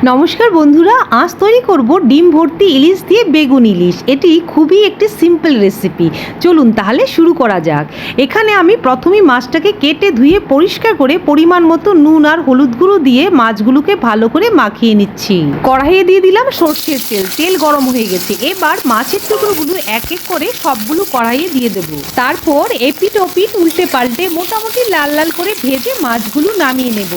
নমস্কার বন্ধুরা, আজ তৈরি করব ডিম ভর্তি ইলিশ দিয়ে বেগুন ইলিশ। এটি খুবই একটি সিম্পল রেসিপি। চলুন তাহলে শুরু করা যাক। এখানে আমি প্রথমেই মাছটাকে কেটে ধুয়ে পরিষ্কার করে পরিমাণ মতো নুন আর হলুদ গুঁড়ো দিয়ে মাছগুলোকে ভালো করে মাখিয়ে নিচ্ছি। কড়াইয়ে দিয়ে দিলাম সর্ষের তেল। তেল গরম হয়ে গেছে। এবার মাছের টুকরোগুলো এক এক করে সবগুলো কড়াইয়ে দিয়ে দেবো। তারপর এপিট ওপিট উল্টে পাল্টে মোটামুটি লাল লাল করে ভেজে মাছগুলো নামিয়ে নেব।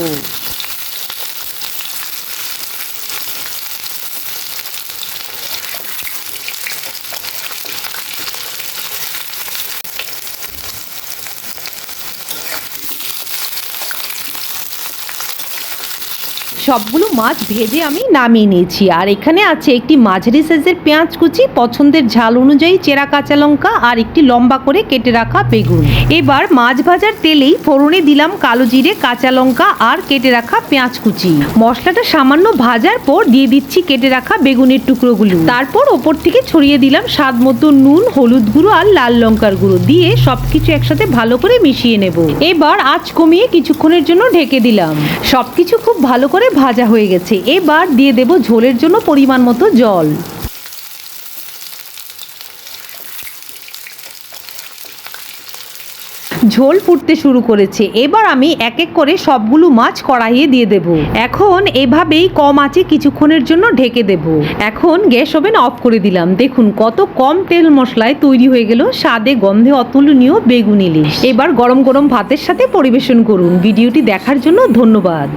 সবগুলো মাছ ভেজে আমি নামিয়ে নিয়েছি। আর এখানে আছে একটি মাঝারি সাইজের পেঁয়াজ কুচি, পছন্দের ঝাল অনুযায়ী চেরা কাঁচা লঙ্কা আর একটি লম্বা করে কেটে রাখা বেগুন। এবার মাছ ভাজার তেলেই ফোড়নে দিলাম কালো জিরে, কাঁচা লঙ্কা আর কেটে রাখা পেঁয়াজ কুচি। মশলাটা সামান্য ভাজার পর দিয়ে দিচ্ছি কেটে রাখা বেগুনের টুকরোগুলো। তারপর ওপর থেকে ছড়িয়ে দিলাম স্বাদ মতো নুন, হলুদ গুঁড়ো আর লাল লঙ্কার গুঁড়ো দিয়ে সবকিছু একসাথে ভালো করে মিশিয়ে নেব। এবার আঁচ কমিয়ে কিছুক্ষণের জন্য ঢেকে দিলাম। সবকিছু খুব ভালো করে ভাজা হয়ে গেছে। এবার দিয়ে দেব ঝোলের জন্য পরিমাণ মতো জল। ঝোল ফুটতে শুরু করেছে। এবার আমি এক এক করে সবগুলো মাছ কড়াইয়ে দিয়ে দেব। এখন এভাবেই কম আঁচে কিছুক্ষণের জন্য ঢেকে দেব। এখন গ্যাস ওভেন অফ করে দিলাম। দেখুন কত কম তেল মশলায় তৈরি হয়ে গেল স্বাদে গন্ধে অতুলনীয় বেগুন ইলিশ। এবার গরম গরম ভাতের সাথে পরিবেশন করুন। ভিডিওটি দেখার জন্য ধন্যবাদ।